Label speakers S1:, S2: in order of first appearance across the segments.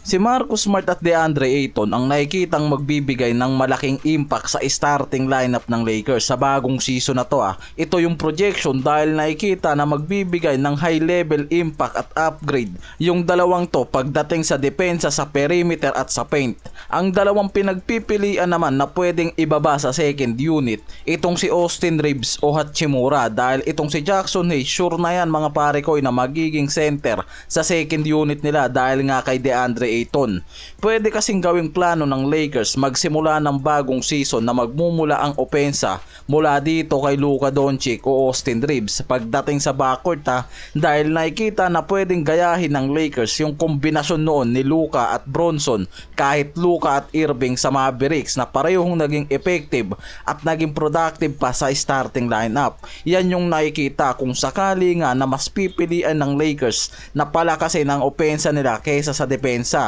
S1: Si Marcus Smart at DeAndre Ayton ang nakikitang magbibigay ng malaking impact sa starting lineup ng Lakers sa bagong season na to. Ito yung projection dahil nakikita na magbibigay ng high level impact at upgrade yung dalawang to pagdating sa depensa sa perimeter at sa paint. Ang dalawang pinagpipilian naman na pwedeng ibaba sa second unit, itong si Austin Reeves o Hachimura, dahil itong si Jackson Hayes sure na yan mga pare ko na magiging center sa second unit nila dahil nga kay DeAndre Ayton. Pwede kasing gawing plano ng Lakers magsimula ng bagong season na magmumula ang opensa mula dito kay Luka Doncic o Austin Reeves pagdating sa backcourt dahil nakikita na pwedeng gayahin ng Lakers yung kombinasyon noon ni Luka at Bronson kahit Luka at Irving sa Mavericks na parehong naging effective at naging productive pa sa starting lineup. Yan yung nakikita kung sakali nga na mas pipilian ng Lakers na palakasin ang opensa nila kaysa sa depensa.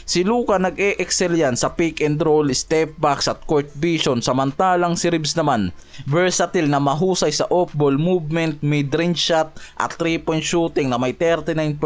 S1: Si Luka nag-e-excel yan sa pick and roll, step backs at court vision, samantalang si Reeves naman versatile na mahusay sa off-ball movement, mid-range shot at 3-point shooting na may 39%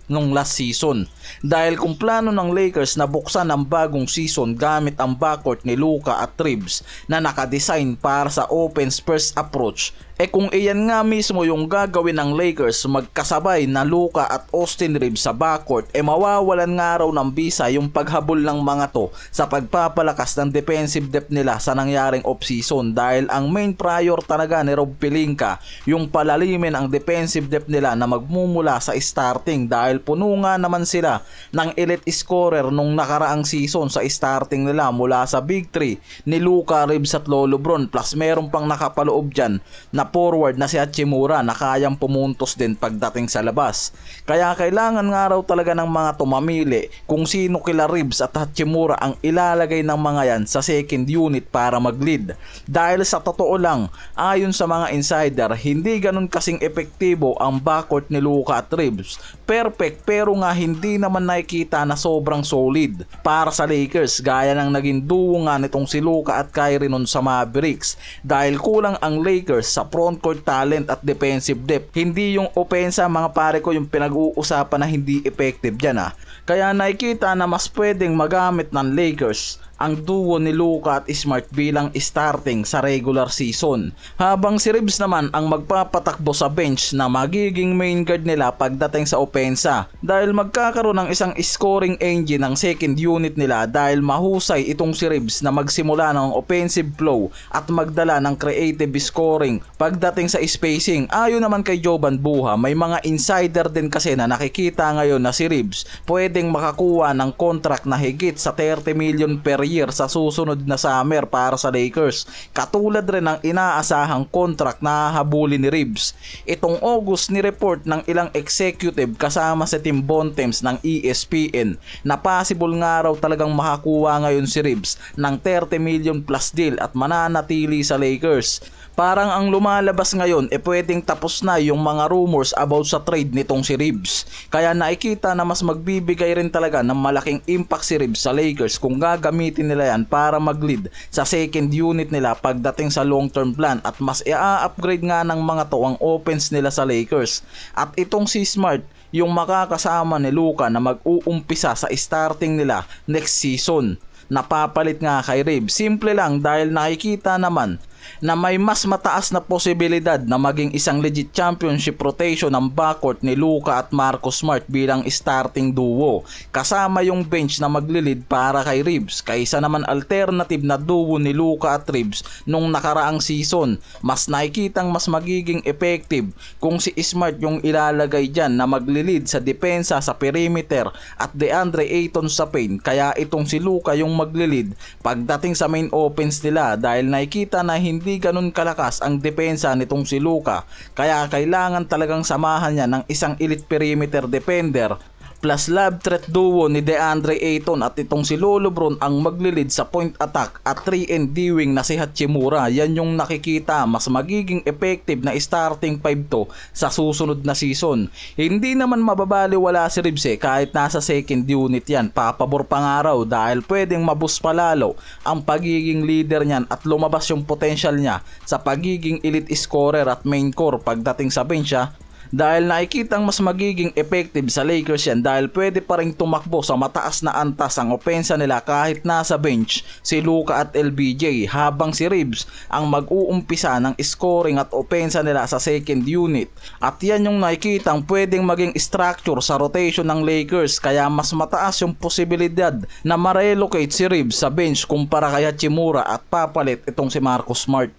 S1: nung last season. Dahil kung plano ng Lakers na buksan ang bagong season gamit ang backcourt ni Luka at Reeves na nakadesign para sa offense first approach, kung iyan nga mismo yung gagawin ng Lakers magkasabay na Luka at Austin Reeves sa backcourt, mawawalan nga raw ng bisa yung paghabol ng mga to sa pagpapalakas ng defensive depth nila sa nangyaring off-season dahil ang main prior talaga ni Rob Pelinka yung palalimin ang defensive depth nila na magmumula sa starting dahil puno nga naman sila ng elite scorer nung nakaraang season sa starting nila mula sa Big 3 ni Luka, Reeves at Lolo Bron, plus meron pang nakapaloob dyan na forward na si Hachimura na kayang pumuntos din pagdating sa labas. Kaya kailangan nga raw talaga ng mga tumamili kung sino kila Reeves at Hachimura ang ilalagay ng mga yan sa second unit para mag-lead. Dahil sa totoo lang, ayon sa mga insider, hindi ganun kasing epektibo ang backcourt ni Luka at Reeves. Perfect pero nga hindi naman nakikita na sobrang solid para sa Lakers gaya ng naging duo nga nitong si Luka at Kyrie nun sa Mavericks dahil kulang ang Lakers sa frontcourt talent at defensive depth. Hindi yung opensa mga pare ko yung pinag-uusapan na hindi effective dyan. Kaya nakikita na mas pwedeng magamit ng Lakers ang duo ni Luka at Smart bilang starting sa regular season. Habang si Reeves naman ang magpapatakbo sa bench na magiging main guard nila pagdating sa opensa. Dahil magkakaroon ng isang scoring engine ng second unit nila dahil mahusay itong si Reeves na magsimula ng offensive flow at magdala ng creative scoring pagdating sa spacing. Ayon naman kay Jovan Buha, may mga insider din kasi na nakikita ngayon na si Reeves pwedeng makakuha ng contract na higit sa 30 million per year sa susunod na summer para sa Lakers. Katulad rin ng inaasahang contract na hahabulin ni Reeves. Itong August ni-report ng ilang executive kasama si Tim Bontemps ng ESPN na possible nga raw talagang makakuha ngayon si Reeves ng 30 million plus deal at mananatili sa Lakers. Parang ang lumalabas ngayon pwedeng tapos na yung mga rumors about sa trade nitong si Reeves. Kaya nakikita na mas magbibigay rin talaga ng malaking impact si Reeves sa Lakers kung gagamitin nila yan para mag-lead sa second unit nila pagdating sa long-term plan at mas i-upgrade nga ng mga to ang offense nila sa Lakers. At itong si Smart yung makakasama ni Luka na mag-uumpisa sa starting nila next season. Napapalit nga kay Reeves. Simple lang dahil nakikita naman na may mas mataas na posibilidad na maging isang legit championship rotation ng backcourt ni Luka at Marcus Smart bilang starting duo kasama yung bench na maglilid para kay Reeves kaysa naman alternative na duo ni Luka at Reeves nung nakaraang season. Mas nakikitang mas magiging effective kung si Smart yung ilalagay dyan na maglilid sa depensa sa perimeter at DeAndre Ayton sa paint, kaya itong si Luka yung maglilid pagdating sa main offense nila dahil nakikita na hindi ganun kalakas ang depensa nitong si Luka, kaya kailangan talagang samahan niya ng isang elite perimeter defender plus love threat duo ni DeAndre Ayton at itong si Lolo Bron ang maglilid sa point attack at 3-and-D wing na si Hachimura. Yan yung nakikita mas magiging effective na starting 5 to sa susunod na season. Hindi naman mababaliwala si Reeves kahit nasa second unit yan. Papabor pa nga raw dahil pwedeng maboost palalo ang pagiging leader niyan at lumabas yung potential niya sa pagiging elite scorer at main core pagdating sa bench. dahil nakikitang mas magiging effective sa Lakers yan dahil pwede pa rin tumakbo sa mataas na antas ang opensa nila kahit nasa bench si Luka at LBJ, habang si Reeves ang mag-uumpisa ng scoring at opensa nila sa second unit. At yan yung nakikitang pwedeng maging structure sa rotation ng Lakers, kaya mas mataas yung posibilidad na ma-relocate si Reeves sa bench kumpara kay Hachimura at papalit itong si Marcus Smart.